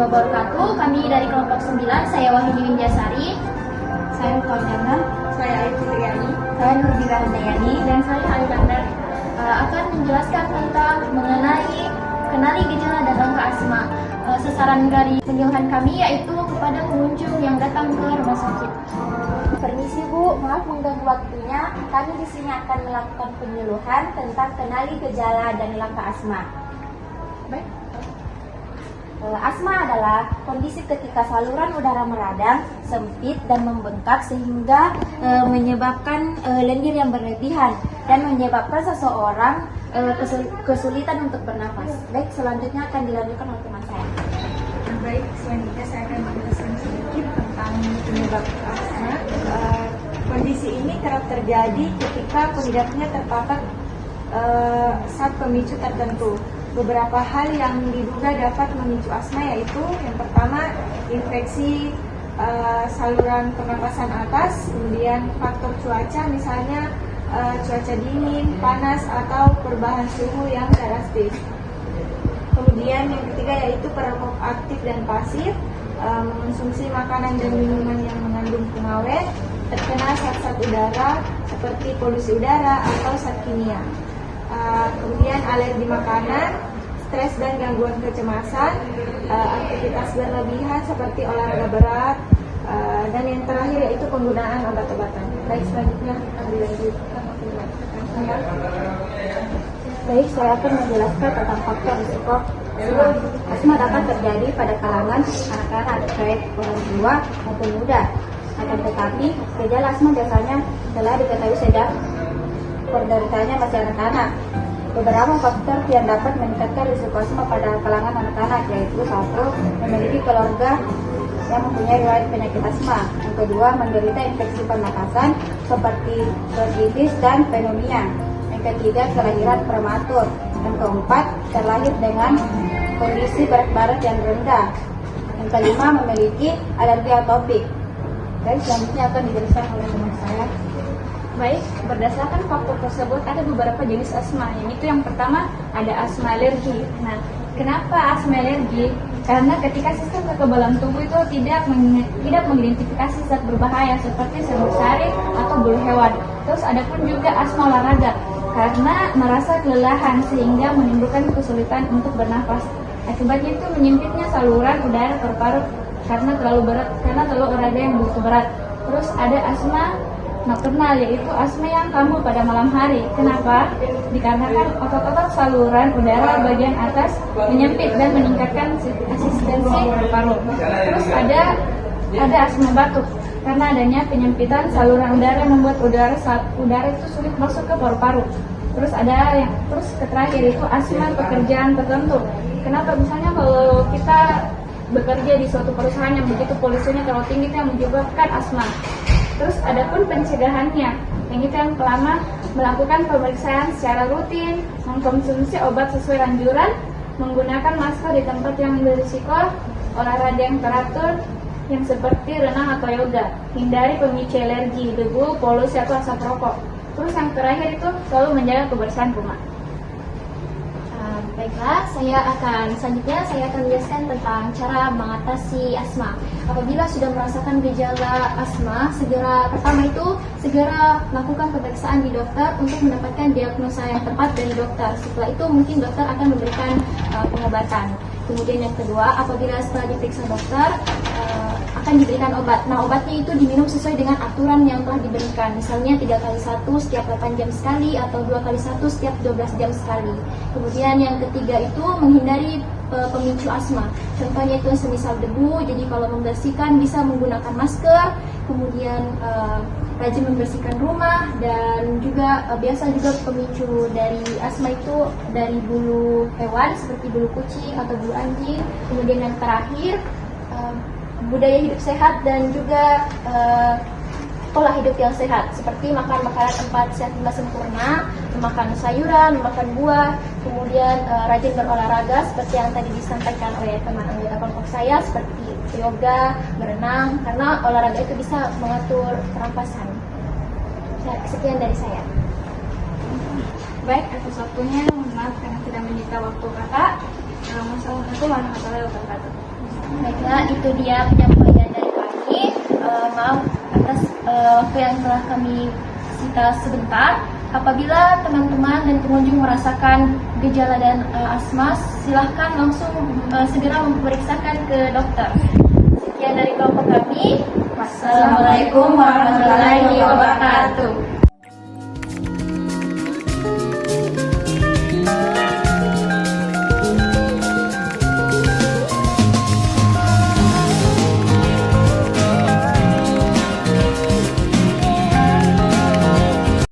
warahmatullahi wabarakatuh. Kami dari kelompok 9, saya Wahyuni Winjasari, Saya Mukamdana, Saya Ayu Triani, saya Nurdira Handayani, dan saya Alexander akan menjelaskan tentang kenali gejala dan langkah asma. Sasaran dari penyuluhan kami yaitu kepada pengunjung yang datang ke rumah sakit. Permisi Bu, maaf mengganggu waktunya. Kami di sini akan melakukan penyuluhan tentang kenali gejala dan langkah asma. Baik. Asma adalah kondisi ketika saluran udara meradang, sempit, dan membengkak sehingga menyebabkan lendir yang berlebihan dan menyebabkan seseorang kesulitan untuk bernafas. Baik, selanjutnya akan dilanjutkan oleh teman saya. baik, selanjutnya saya akan menjelaskan sedikit tentang penyebab asma. Kondisi ini kerap terjadi ketika pengidapnya terpapar zat pemicu tertentu. Beberapa hal yang diduga dapat memicu asma yaitu yang pertama infeksi saluran pernapasan atas, kemudian faktor cuaca misalnya cuaca dingin, panas atau perubahan suhu yang drastis. Kemudian yang ketiga yaitu perokok aktif dan pasif, mengonsumsi makanan dan minuman yang mengandung pengawet, terkena zat-zat udara seperti polusi udara atau zat kimia. Kemudian alergi makanan, stres dan gangguan kecemasan, aktivitas berlebihan seperti olahraga berat, dan yang terakhir yaitu penggunaan obat-obatan. Baik, selanjutnya akan dilanjutkan oleh rekan saya. Baik, saya akan menjelaskan tentang faktor risiko asma. Asma dapat terjadi pada kalangan anak-anak, baik orang tua maupun muda. Akan tetapi, gejala asma biasanya telah diketahui sejak penderitanya masih anak-anak. Beberapa faktor yang dapat meningkatkan risiko asma pada kalangan anak-anak yaitu satu, memiliki keluarga yang mempunyai riwayat penyakit asma. Yang kedua, menderita infeksi pernapasan seperti bronkitis dan pneumonia. Yang ketiga, kelahiran prematur. Yang keempat, terlahir dengan kondisi berat badan yang rendah. Yang kelima, memiliki alergi atopik. Baik, selanjutnya akan dijelaskan oleh teman saya. Baik, berdasarkan faktor tersebut ada beberapa jenis asma. Yang pertama ada asma alergi. Nah, kenapa asma alergi? Karena ketika sistem kekebalan tubuh itu tidak mengidentifikasi zat berbahaya seperti semut sari atau bulu hewan. Terus ada pun juga asma olahraga karena merasa kelelahan sehingga menimbulkan kesulitan untuk bernafas. Akibatnya itu menyempitnya saluran udara paru-paru karena terlalu olahraga yang begitu berat. Terus ada asma nokturnal, yaitu asma yang kambuh pada malam hari. Kenapa? Dikarenakan otot-otot saluran udara bagian atas menyempit dan meningkatkan asistensi paru-paru. Terus ada asma batuk karena adanya penyempitan saluran udara yang membuat udara itu sulit masuk ke paru-paru. Terus terakhir itu asma pekerjaan tertentu. Kenapa? Misalnya kalau kita bekerja di suatu perusahaan yang begitu polusinya terlalu tinggi itu yang menyebabkan asma. Terus ada pun pencegahannya, yang itu yang pertama melakukan pemeriksaan secara rutin, mengkonsumsi obat sesuai anjuran, menggunakan masker di tempat yang berisiko, olahraga yang teratur, yang seperti renang atau yoga, hindari pemicu alergi, debu, polusi atau asap rokok. Terus yang terakhir itu selalu menjaga kebersihan rumah. Baiklah, selanjutnya saya akan menjelaskan tentang cara mengatasi asma. Apabila sudah merasakan gejala asma, segera lakukan pemeriksaan di dokter untuk mendapatkan diagnosa yang tepat dari dokter. Setelah itu mungkin dokter akan memberikan pengobatan. Kemudian yang kedua, apabila setelah diperiksa dokter akan diberikan obat. Nah, obatnya itu diminum sesuai dengan aturan yang telah diberikan. Misalnya 3x1 setiap 8 jam sekali atau 2x1 setiap 12 jam sekali. Kemudian yang ketiga itu menghindari pemicu asma. Contohnya itu semisal debu, jadi kalau membersihkan bisa menggunakan masker. Kemudian rajin membersihkan rumah, dan juga biasa juga pemicu dari asma itu dari bulu hewan seperti bulu kucing atau bulu anjing. Kemudian yang terakhir budaya hidup sehat dan juga pola hidup yang sehat seperti makan makanan 4 sehat 5 sempurna, memakan sayuran, memakan buah, kemudian rajin berolahraga seperti yang tadi disampaikan oleh teman anggota kelompok saya seperti yoga, berenang, karena olahraga itu bisa mengatur pernapasan. Sekian dari saya. Baik, atas waktunya, maaf karena tidak menyita waktu kakak. Wassalamualaikum warahmatullahi wabarakatuh. Baiklah, itu dia penyampaian dari kami. Maaf atas waktu yang telah kami sita sebentar. Apabila teman-teman dan pengunjung merasakan gejala dan asma, silahkan langsung segera memeriksakan ke dokter. Sekian dari kelompok kami. Wassalamualaikum warahmatullahi wabarakatuh.